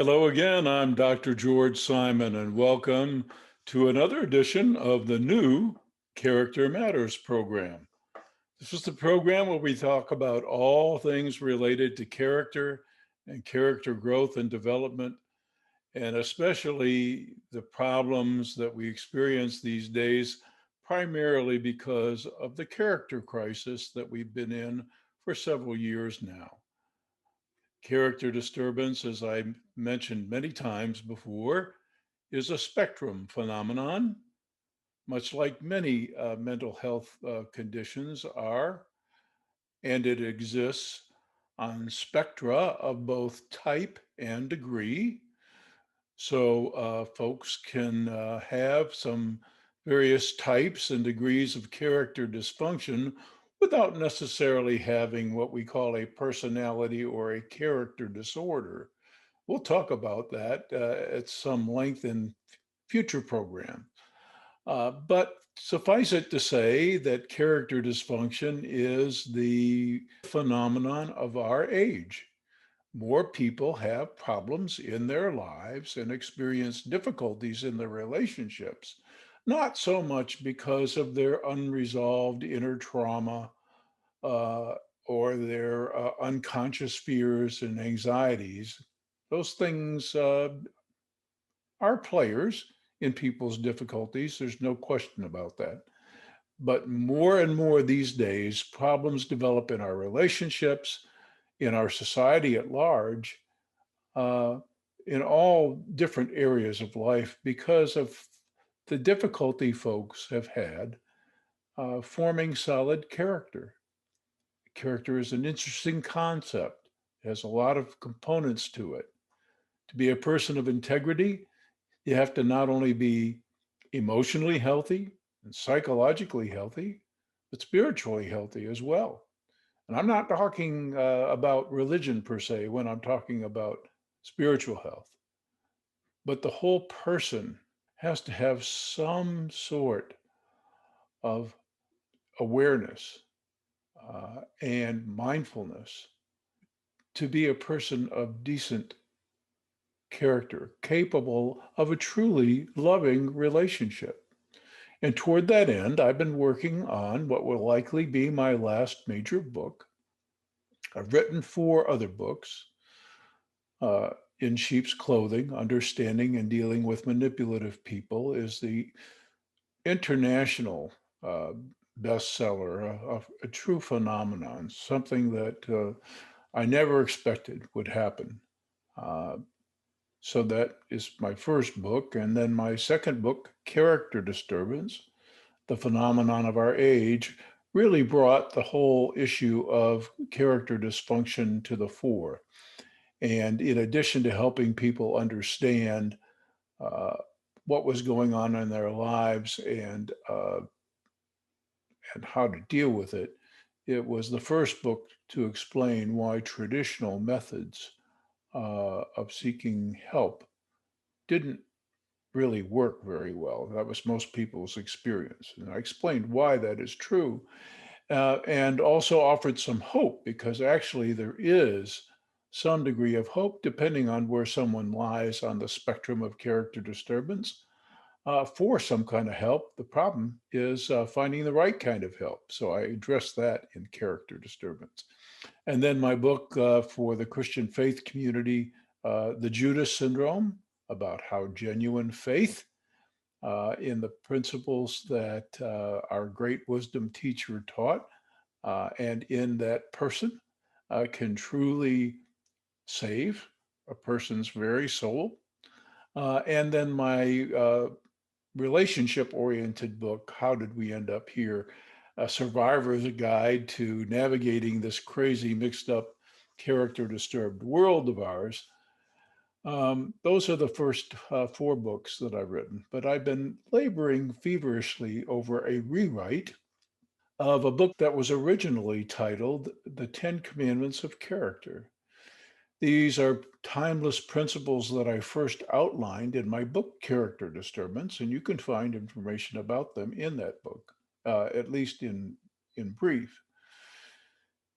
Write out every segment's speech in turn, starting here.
Hello again, I'm Dr. George Simon, and welcome to another edition of the new Character Matters program. This is the program where we talk about all things related to character and character growth and development, and especially the problems that we experience these days, primarily because of the character crisis that we've been in for several years now. Character disturbance, as I mentioned many times before, is a spectrum phenomenon, much like many mental health conditions are, and it exists on spectra of both type and degree. So folks can have some various types and degrees of character dysfunction without necessarily having what we call a personality or a character disorder. We'll talk about that at some length in future programs. But suffice it to say that character dysfunction is the phenomenon of our age. More people have problems in their lives and experience difficulties in their relationships, not so much because of their unresolved inner trauma uh, or their unconscious fears and anxieties. Those things are players in people's difficulties. There's no question about that. But more and more these days, problems develop in our relationships, in our society at large, uh, in all different areas of life because of the difficulty folks have had forming solid character. Character is an interesting concept, it has a lot of components to it. To be a person of integrity, you have to not only be emotionally healthy and psychologically healthy, but spiritually healthy as well. And I'm not talking about religion per se when I'm talking about spiritual health, but the whole person has to have some sort of awareness and mindfulness to be a person of decent character, capable of a truly loving relationship. And toward that end, I've been working on what will likely be my last major book. I've written 4 other books. In Sheep's Clothing, Understanding and Dealing with Manipulative People is the international uh, bestseller, a true phenomenon, something that I never expected would happen. Uh, so that is my first book. And then my second book, Character Disturbance, The Phenomenon of Our Age, really brought the whole issue of character dysfunction to the fore. And in addition to helping people understand uh, what was going on in their lives and how to deal with it, it was the first book to explain why traditional methods of seeking help didn't really work very well. That was most people's experience. And I explained why that is true and also offered some hope because actually there is some degree of hope depending on where someone lies on the spectrum of character disturbance for some kind of help. The problem is finding the right kind of help. So I address that in character disturbance. And then my book for the Christian faith community, The Judas Syndrome, about how genuine faith in the principles that our great wisdom teacher taught and in that person can truly save a person's very soul. And then my relationship oriented book, How Did We End Up Here? A Survivor's Guide to Navigating This Crazy, Mixed Up, Character Disturbed World of Ours. Those are the first 4 books that I've written, but I've been laboring feverishly over a rewrite of a book that was originally titled The 10 Commandments of Character. These are timeless principles that I first outlined in my book, Character Disturbance, and you can find information about them in that book, at least in brief.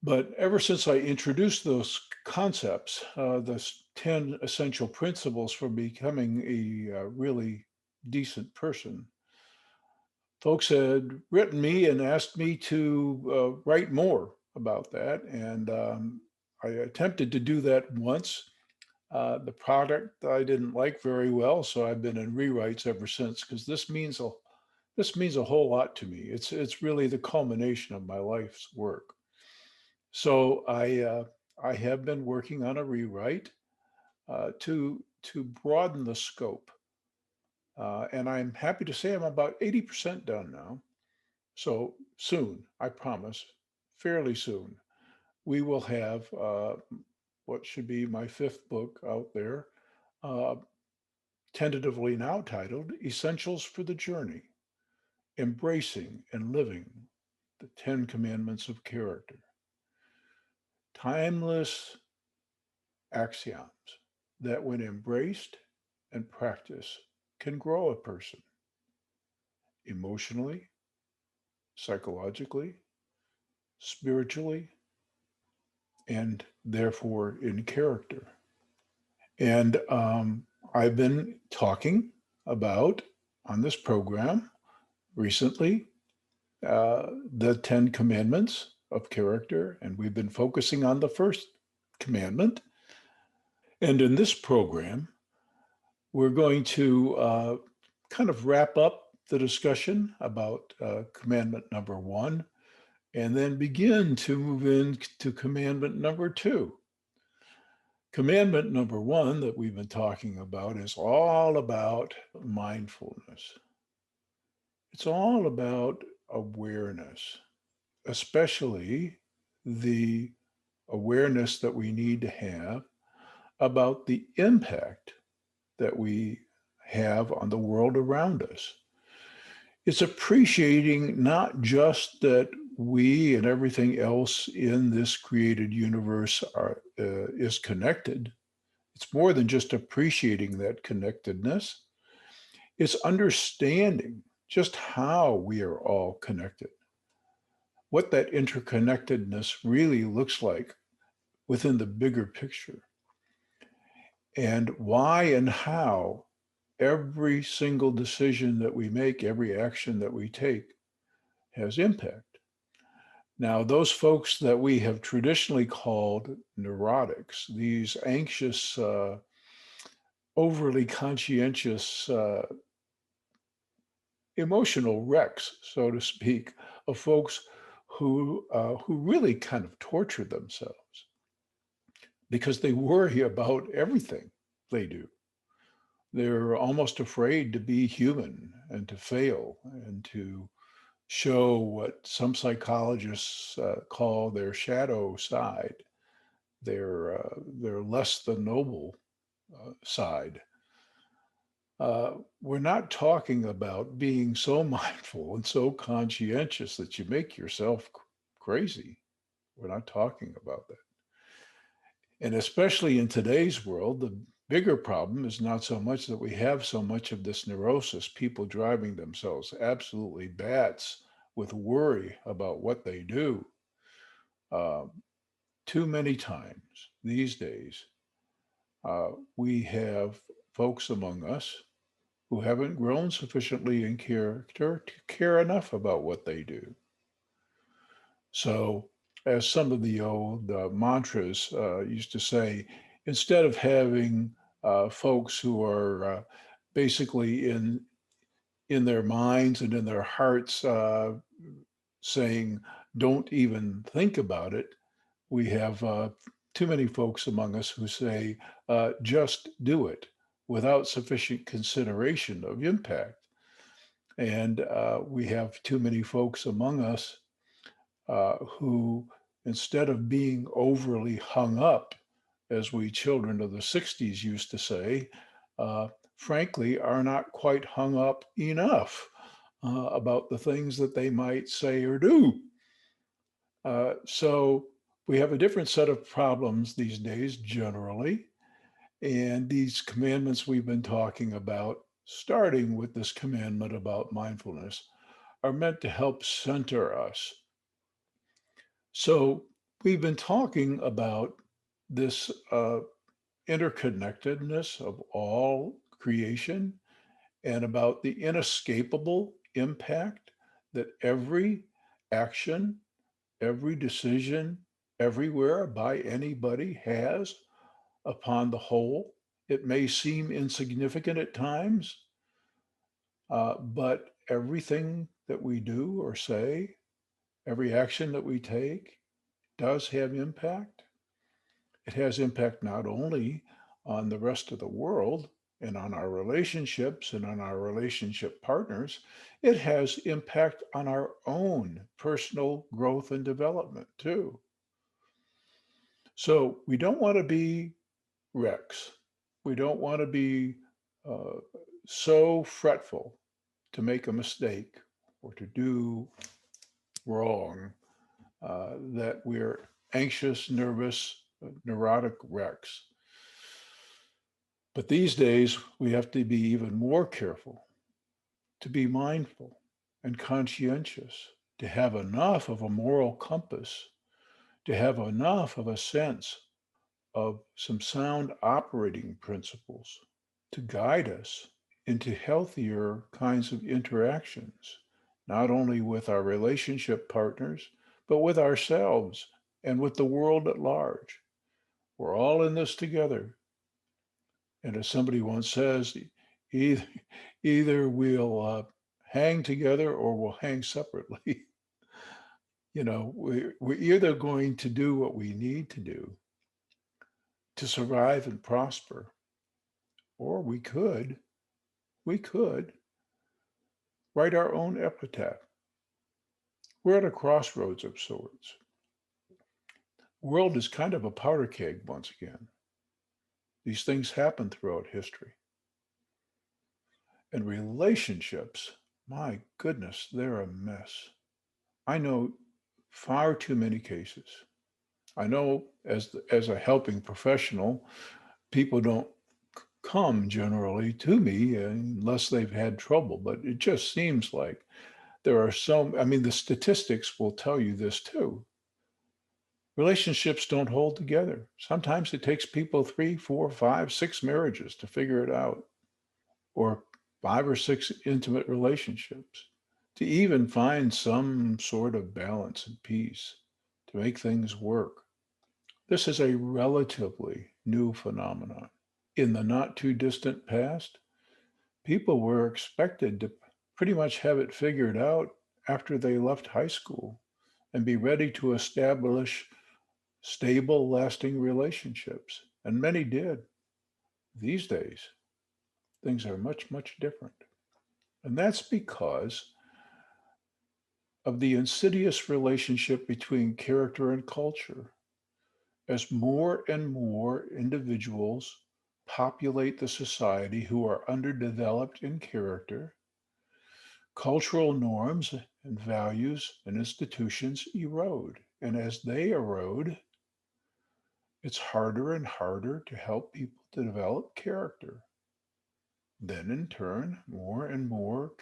But ever since I introduced those concepts, the 10 essential principles for becoming a really decent person. Folks had written me and asked me to write more about that. And I attempted to do that once. The product I didn't like very well, so I've been in rewrites ever since because this means a whole lot to me. It's really the culmination of my life's work. So I have been working on a rewrite to broaden the scope, and I'm happy to say I'm about 80% done now. So soon, I promise, fairly soon, we will have what should be my fifth book out there, uh, tentatively now titled Essentials for the Journey: Embracing and Living the 10 Commandments of Character. Timeless axioms that, when embraced and practiced, can grow a person emotionally, psychologically, spiritually, and therefore in character. And I've been talking about on this program recently the 10 Commandments of character, and we've been focusing on the first commandment. And in this program, we're going to kind of wrap up the discussion about commandment number one, and then begin to move into commandment number two. Commandment number one that we've been talking about is all about mindfulness. It's all about awareness, especially the awareness that we need to have about the impact that we have on the world around us. It's appreciating not just that we and everything else in this created universe is connected. It's more than just appreciating that connectedness. It's understanding just how we are all connected, what that interconnectedness really looks like within the bigger picture, and why and how every single decision that we make, every action that we take has impact. Now, those folks that we have traditionally called neurotics, these anxious, overly conscientious, emotional wrecks, so to speak, of folks who really kind of torture themselves because they worry about everything they do. They're almost afraid to be human and to fail and to show what some psychologists call their shadow side, their less than noble side. We're not talking about being so mindful and so conscientious that you make yourself crazy. We're not talking about that. And especially in today's world, the bigger problem is not so much that we have so much of this neurosis, people driving themselves absolutely bats with worry about what they do. Uh, Too many times these days, we have folks among us who haven't grown sufficiently in character to care enough about what they do. So, as some of the old mantras used to say, instead of having folks who are basically in their minds and in their hearts saying, "Don't even think about it," we have too many folks among us who say, "Just do it," without sufficient consideration of impact. And we have too many folks among us who, instead of being overly hung up, as we children of the 60s used to say, frankly, are not quite hung up enough about the things that they might say or do. So we have a different set of problems these days, generally. And these commandments we've been talking about, starting with this commandment about mindfulness, are meant to help center us. So we've been talking about this interconnectedness of all creation and about the inescapable impact that every action, every decision, everywhere by anybody has upon the whole. It may seem insignificant at times, but everything that we do or say, every action that we take does have impact. It has impact not only on the rest of the world and on our relationships and on our relationship partners, it has impact on our own personal growth and development too. So we don't want to be wrecks. We don't want to be uh, so fretful to make a mistake or to do wrong that we're anxious, nervous, neurotic wrecks. But these days, we have to be even more careful, to be mindful and conscientious, to have enough of a moral compass, to have enough of a sense of some sound operating principles to guide us into healthier kinds of interactions, not only with our relationship partners, but with ourselves and with the world at large. We're all in this together. And as somebody once says, either, either we'll hang together or we'll hang separately. We're either going to do what we need to do to survive and prosper, or we could write our own epitaph. We're at a crossroads of sorts. The world is kind of a powder keg once again. These things happen throughout history. And relationships, my goodness, they're a mess. I know far too many cases. I know as a helping professional, people don't come generally to me unless they've had trouble, but it just seems like there are the statistics will tell you this too. Relationships don't hold together. Sometimes it takes people 3, 4, 5, 6 marriages to figure it out, or 5 or 6 intimate relationships to even find some sort of balance and peace to make things work. This is a relatively new phenomenon. In the not too distant past, people were expected to pretty much have it figured out after they left high school and be ready to establish stable, lasting relationships. And many did. These days, things are much, much different. And that's because of the insidious relationship between character and culture. As more and more individuals populate the society who are underdeveloped in character, cultural norms and values and institutions erode. And as they erode, it's harder and harder to help people to develop character. Then, in turn, more and more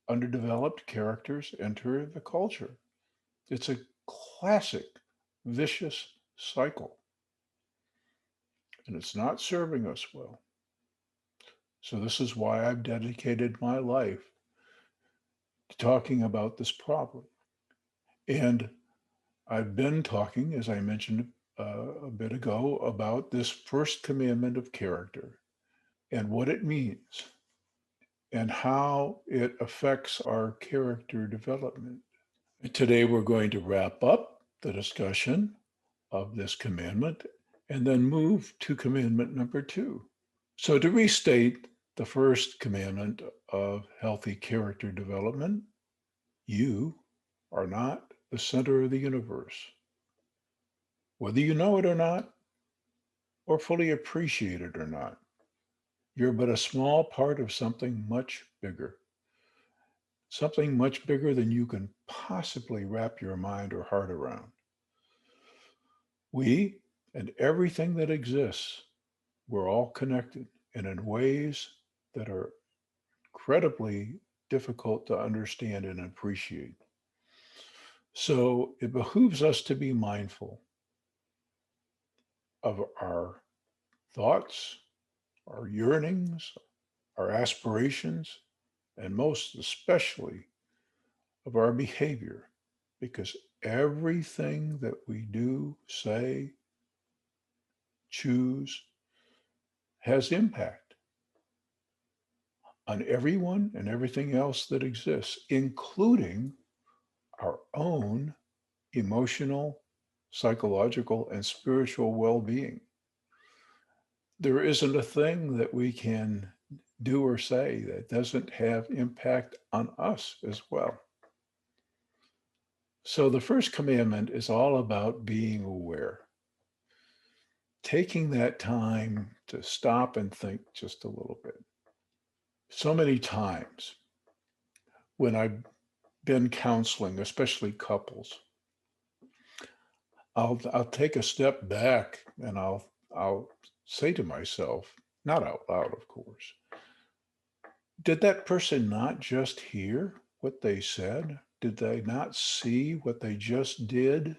underdeveloped characters enter the culture. It's a classic vicious cycle, and it's not serving us well. So, this is why I've dedicated my life to talking about this problem. And I've been talking, as I mentioned a bit ago, about this first commandment of character and what it means and how it affects our character development. Today, we're going to wrap up the discussion of this commandment and then move to commandment number 2. So, to restate the first commandment of healthy character development, you are not the center of the universe. Whether you know it or not, or fully appreciate it or not, you're but a small part of something much bigger than you can possibly wrap your mind or heart around. We and everything that exists, we're all connected and in ways that are incredibly difficult to understand and appreciate. So it behooves us to be mindful of our thoughts, our yearnings, our aspirations, and most especially of our behavior, because everything that we do, say, choose has impact on everyone and everything else that exists, including our own emotional, psychological, and spiritual well-being. There isn't a thing that we can do or say that doesn't have impact on us as well. So the first commandment is all about being aware, taking that time to stop and think just a little bit. So many times when I've been counseling, especially couples, I'll take a step back and I'll say to myself, not out loud, of course, did that person not just hear what they said? Did they not see what they just did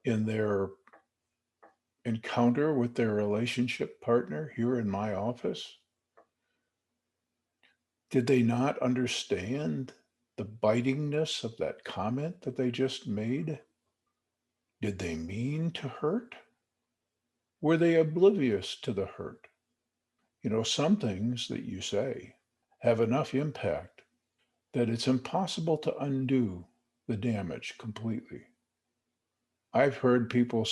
in their encounter with their relationship partner here in my office? Did they not understand the bitingness of that comment that they just made? Did they mean to hurt? Were they oblivious to the hurt? Some things that you say have enough impact that it's impossible to undo the damage completely. I've heard people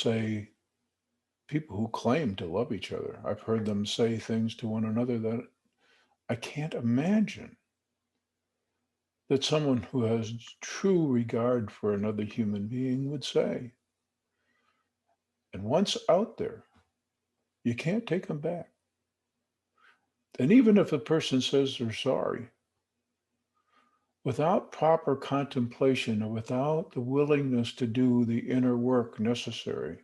who claim to love each other, I've heard them say things to one another that I can't imagine that someone who has true regard for another human being would say. And once out there, you can't take them back. And even if a person says they're sorry, without proper contemplation or without the willingness to do the inner work necessary,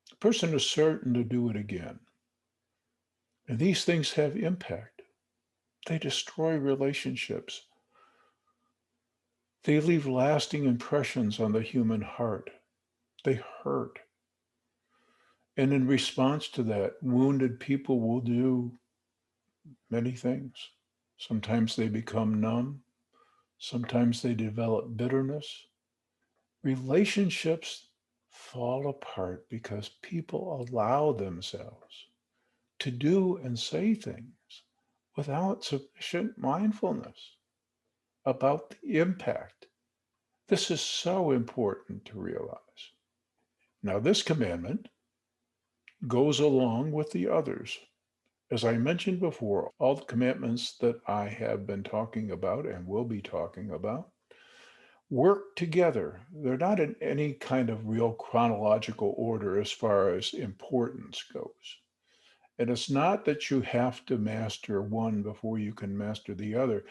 the person is certain to do it again. And these things have impact. They destroy relationships. They leave lasting impressions on the human heart. They hurt. And in response to that, wounded people will do many things. Sometimes they become numb. Sometimes they develop bitterness. Relationships fall apart because people allow themselves to do and say things without sufficient mindfulness about the impact. This is so important to realize. Now, this commandment goes along with the others. As I mentioned before, all the commandments that I have been talking about and will be talking about work together. They're not in any kind of real chronological order as far as importance goes. And it's not that you have to master one before you can master the other.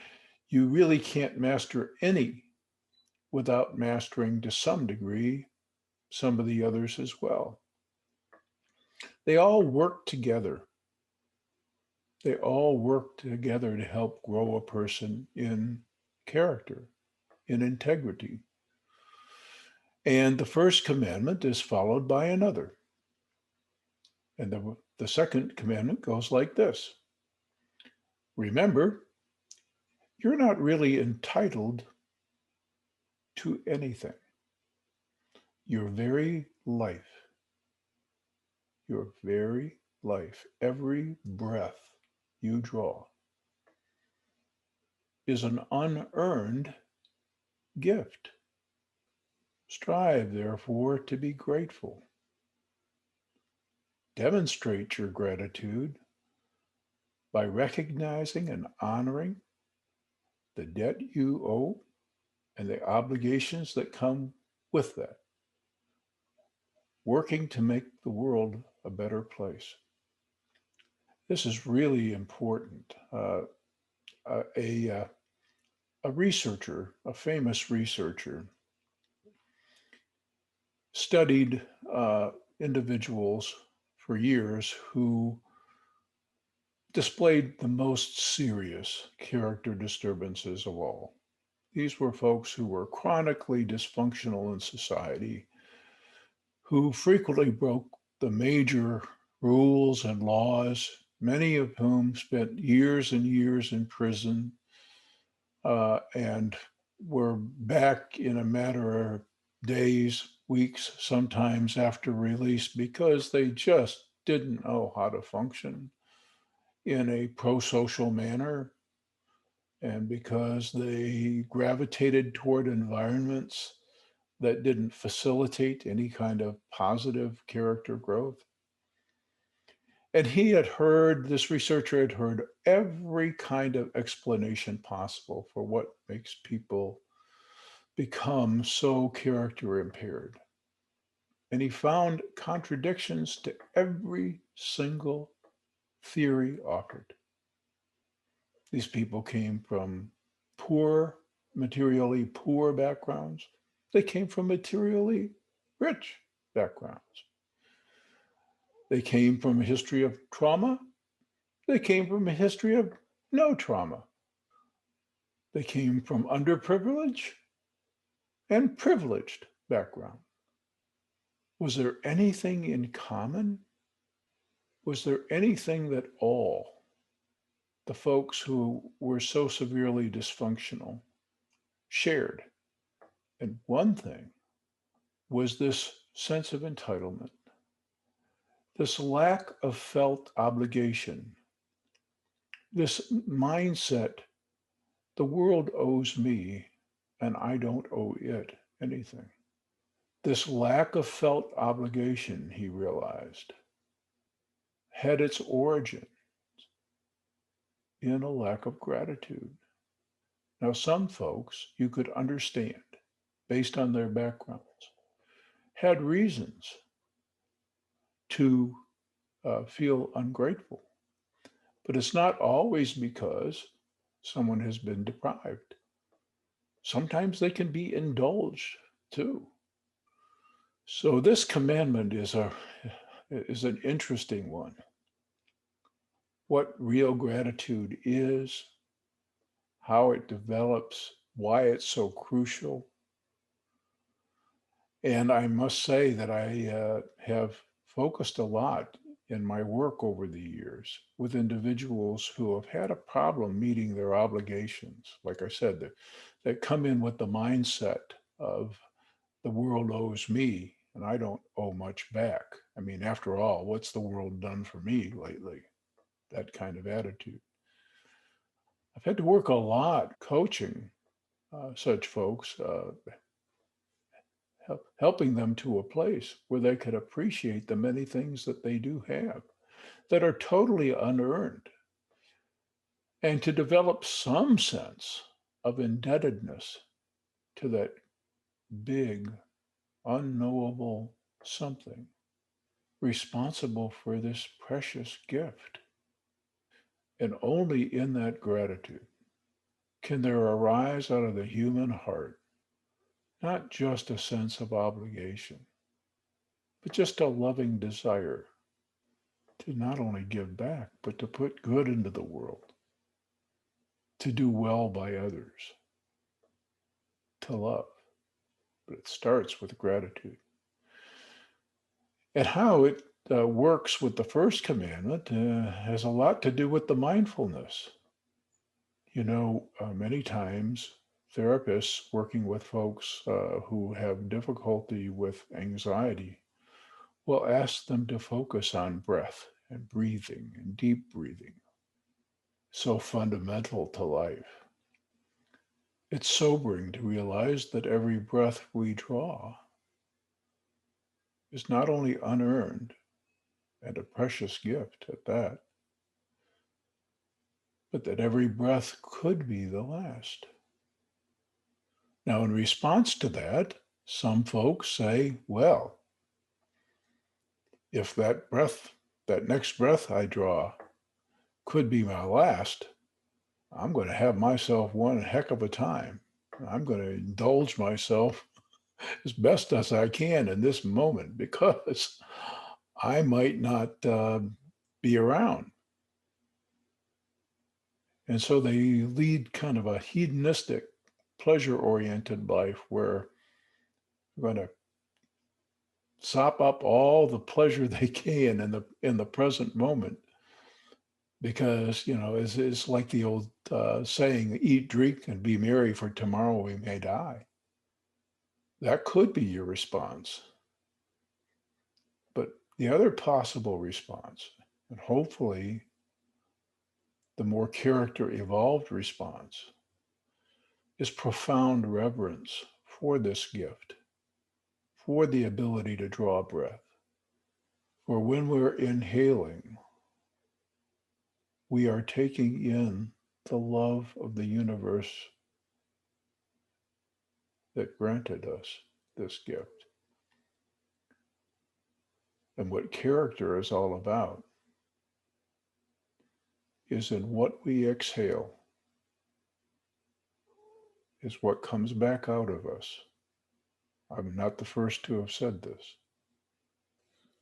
You really can't master any without mastering to some degree some of the others as well. They all work together. They all work together to help grow a person in character, in integrity. And the first commandment is followed by another. And the second commandment goes like this. Remember, you're not really entitled to anything. Your very life, every breath you draw is an unearned gift. Strive, therefore, to be grateful. Demonstrate your gratitude by recognizing and honoring the debt you owe and the obligations that come with that, working to make the world a better place. This is really important. A researcher, a famous researcher, studied individuals for years who displayed the most serious character disturbances of all. These were folks who were chronically dysfunctional in society, who frequently broke the major rules and laws, many of whom spent years and years in prison and were back in a matter of days, weeks, sometimes after release because they just didn't know how to function in a pro-social manner and because they gravitated toward environments that didn't facilitate any kind of positive character growth. And this researcher had heard every kind of explanation possible for what makes people become so character impaired. And he found contradictions to every single theory offered. These people came from materially poor backgrounds. They came from materially rich backgrounds. They came from a history of trauma. They came from a history of no trauma. They came from underprivileged and privileged background. Was there anything in common? Was there anything that all the folks who were so severely dysfunctional shared? And one thing was this sense of entitlement, this lack of felt obligation, this mindset, the world owes me and I don't owe it anything. This lack of felt obligation, he realized, had its origin in a lack of gratitude. Now, some folks you could understand based on their backgrounds had reasons to feel ungrateful, but it's not always because someone has been deprived. Sometimes they can be indulged too. So this commandment is an interesting one. What real gratitude is, how it develops, why it's so crucial. And I must say that I have focused a lot in my work over the years with individuals who have had a problem meeting their obligations. Like I said, that come in with the mindset of the world owes me and I don't owe much back. I mean, after all, what's the world done for me lately? That kind of attitude. I've had to work a lot coaching such folks, helping them to a place where they could appreciate the many things that they do have that are totally unearned, and to develop some sense of indebtedness to that big, unknowable something responsible for this precious gift. And only in that gratitude can there arise out of the human heart not just a sense of obligation, but just a loving desire to not only give back, but to put good into the world, to do well by others, to love. But it starts with gratitude. And how it works with the first commandment has a lot to do with the mindfulness. You know, many times therapists working with folks who have difficulty with anxiety will ask them to focus on breath and breathing and deep breathing, so fundamental to life. It's sobering to realize that every breath we draw is not only unearned and a precious gift at that, but that every breath could be the last. Now, in response to that, some folks say, well, if that next breath I draw could be my last, I'm going to have myself one heck of a time. I'm going to indulge myself as best as I can in this moment because I might not be around. And so they lead kind of a hedonistic, pleasure-oriented life where we're going to sop up all the pleasure they can in the present moment, because it's like the old saying, eat, drink, and be merry, for tomorrow we may die. That could be your response. But the other possible response, and hopefully the more character evolved response, is profound reverence for this gift, for the ability to draw breath. For when we're inhaling, we are taking in the love of the universe that granted us this gift. And what character is all about is in what we exhale is what comes back out of us. I'm not the first to have said this.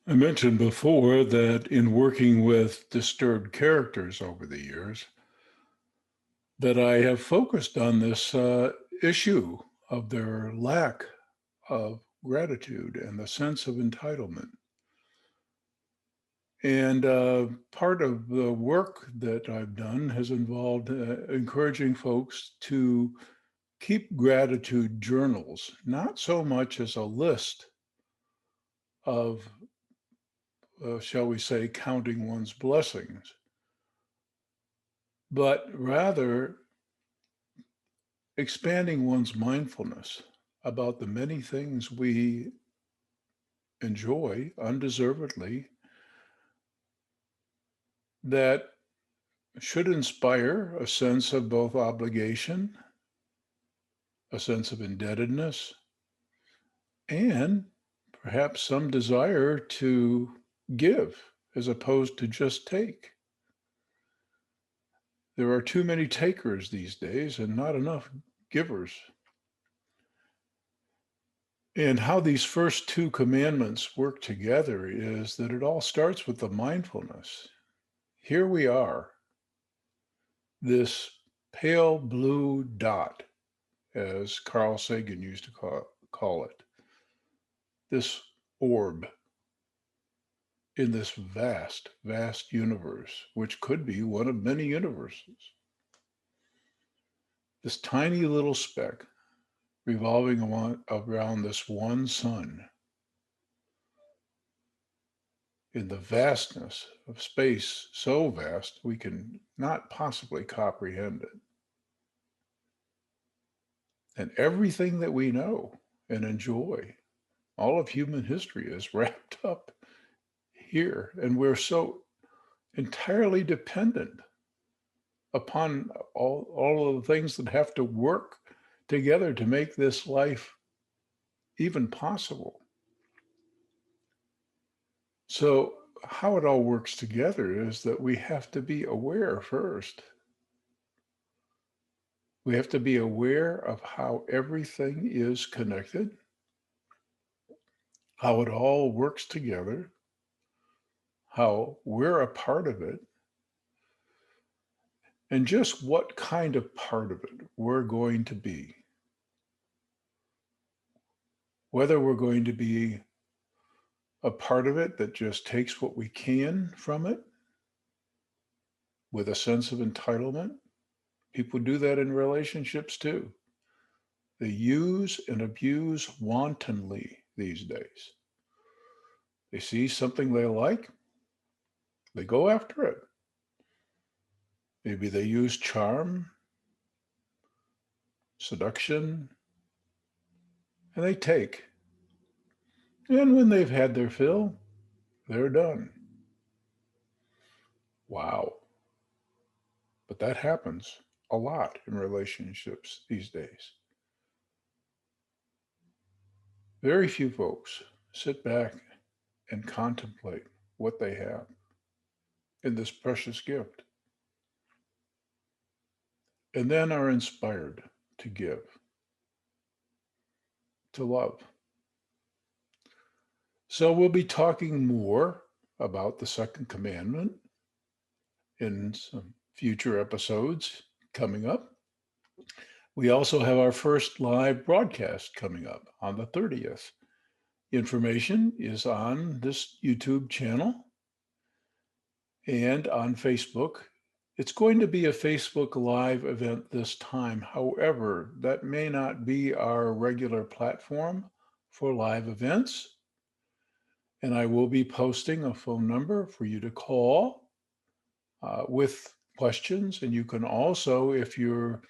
I mentioned before that in working with disturbed characters over the years, that I have focused on this issue of their lack of gratitude and the sense of entitlement. And part of the work that I've done has involved encouraging folks to keep gratitude journals, not so much as a list of, shall we say, counting one's blessings, but rather expanding one's mindfulness about the many things we enjoy undeservedly that should inspire a sense of both obligation, a sense of indebtedness, and perhaps some desire to give as opposed to just take. There are too many takers these days and not enough givers. And how these first two commandments work together is that it all starts with the mindfulness. Here we are, this pale blue dot, as Carl Sagan used to call it, this orb in this vast, vast universe, which could be one of many universes. This tiny little speck revolving around this one sun in the vastness of space, so vast we can not possibly comprehend it. And everything that we know and enjoy, all of human history is wrapped up here. And we're so entirely dependent upon all of the things that have to work together to make this life even possible. So how it all works together is that we have to be aware first. We have to be aware of how everything is connected, how it all works together, how we're a part of it, and just what kind of part of it we're going to be. Whether we're going to be a part of it that just takes what we can from it with a sense of entitlement. People do that in relationships too. They use and abuse wantonly these days. They see something they like, they go after it. Maybe they use charm, seduction, and they take. And when they've had their fill, they're done. Wow. But that happens a lot in relationships these days. Very few folks sit back and contemplate what they have in this precious gift, and then are inspired to give, to love. So we'll be talking more about the second commandment in some future episodes coming up. We also have our first live broadcast coming up on the 30th. Information is on this YouTube channel and on Facebook. It's going to be a Facebook Live event this time. However, that may not be our regular platform for live events. And I will be posting a phone number for you to call with questions. And you can also, if you're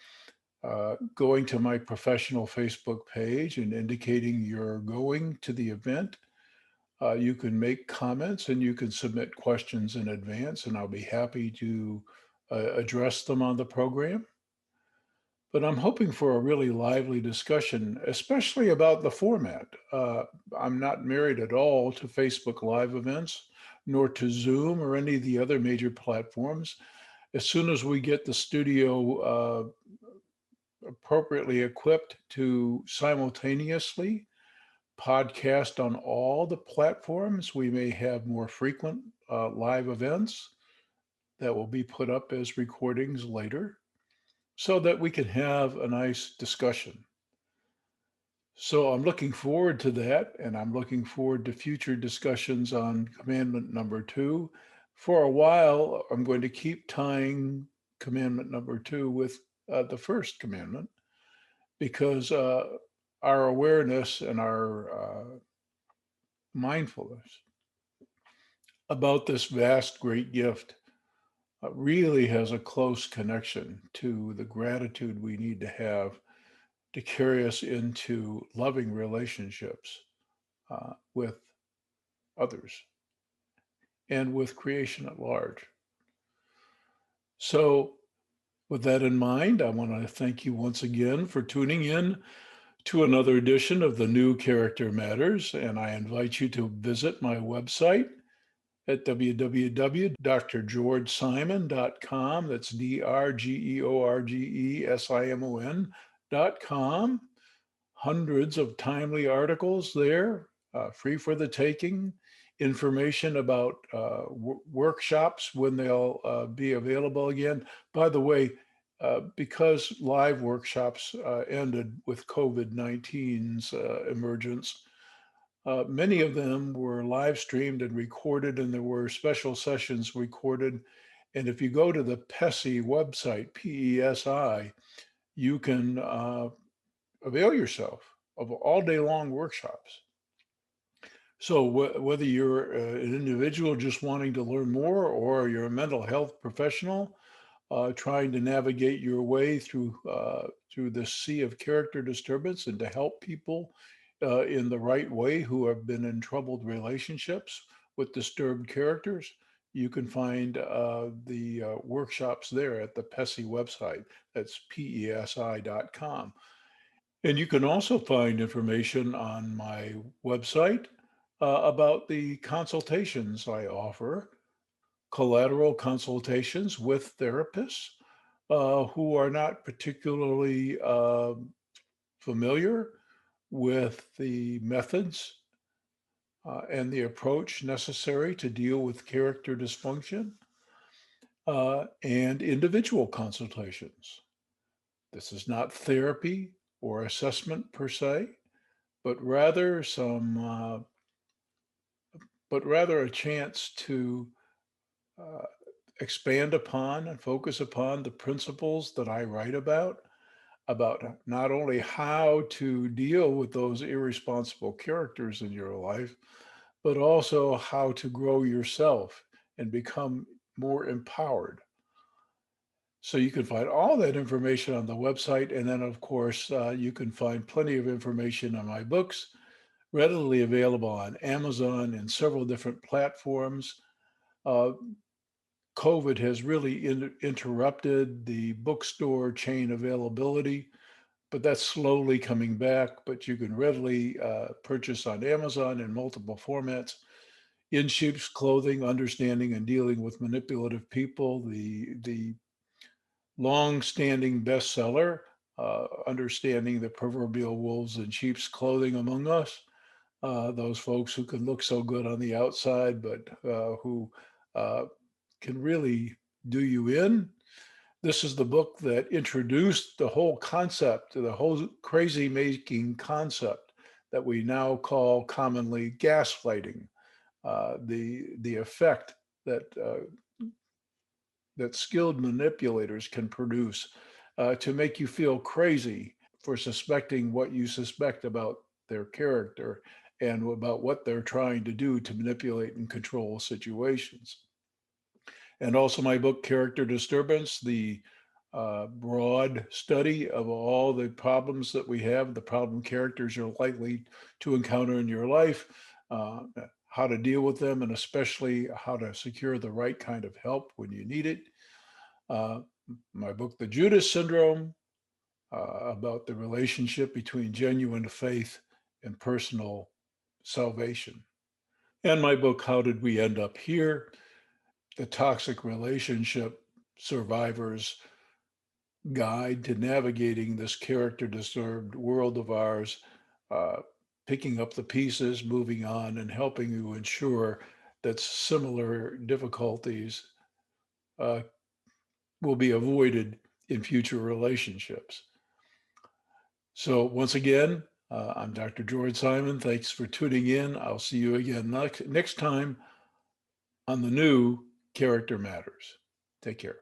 going to my professional Facebook page and indicating you're going to the event, you can make comments and you can submit questions in advance, and I'll be happy to address them on the program. But I'm hoping for a really lively discussion, especially about the format. I'm not married at all to Facebook Live events, nor to Zoom or any of the other major platforms. As soon as we get the studio appropriately equipped to simultaneously podcast on all the platforms, we may have more frequent live events that will be put up as recordings later so that we can have a nice discussion. So I'm looking forward to that, and I'm looking forward to future discussions on Commandment Number Two. For a while, I'm going to keep tying Commandment Number Two with the First Commandment, because our awareness and our mindfulness about this vast, great gift really has a close connection to the gratitude we need to have to carry us into loving relationships with others and with creation at large. So, with that in mind, I want to thank you once again for tuning in to another edition of the New Character Matters, and I invite you to visit my website at www.drgeorgesimon.com. That's drgeorgesimon.com. Hundreds of timely articles there, free for the taking. Information about workshops when they'll be available again. By the way, because live workshops ended with COVID-19's emergence, many of them were live streamed and recorded, and there were special sessions recorded. And if you go to the PESI website, PESI, you can avail yourself of all day long workshops. So whether you're an individual just wanting to learn more, or you're a mental health professional trying to navigate your way through the sea of character disturbance and to help people in the right way who have been in troubled relationships with disturbed characters, you can find the workshops there at the PESI website. That's PESI.com. And you can also find information on my website about the consultations I offer, collateral consultations with therapists who are not particularly familiar with the methods and the approach necessary to deal with character dysfunction, and individual consultations. This is not therapy or assessment per se, but rather a chance to expand upon and focus upon the principles that I write about not only how to deal with those irresponsible characters in your life, but also how to grow yourself and become more empowered. So you can find all that information on the website. And then, of course, you can find plenty of information on my books, readily available on Amazon and several different platforms. COVID has really interrupted the bookstore chain availability, but that's slowly coming back. But you can readily purchase on Amazon in multiple formats. In Sheep's Clothing, Understanding and Dealing with Manipulative People, the long-standing bestseller, Understanding the Proverbial Wolves in Sheep's Clothing Among Us, those folks who can look so good on the outside, but who can really do you in. This is the book that introduced the whole concept, the whole crazy making concept that we now call commonly gaslighting, the effect that that skilled manipulators can produce to make you feel crazy for suspecting what you suspect about their character and about what they're trying to do to manipulate and control situations. And also my book, Character Disturbance, the broad study of all the problems that we have, the problem characters you're likely to encounter in your life, how to deal with them, and especially how to secure the right kind of help when you need it. My book, The Judas Syndrome, about the relationship between genuine faith and personal salvation. And my book, How Did We End Up Here? The Toxic Relationship Survivor's Guide to Navigating This Character Disturbed World of Ours, picking up the pieces, moving on, and helping you ensure that similar difficulties will be avoided in future relationships. So once again, I'm Dr. George Simon. Thanks for tuning in. I'll see you again next time on the new Character Matters. Take care.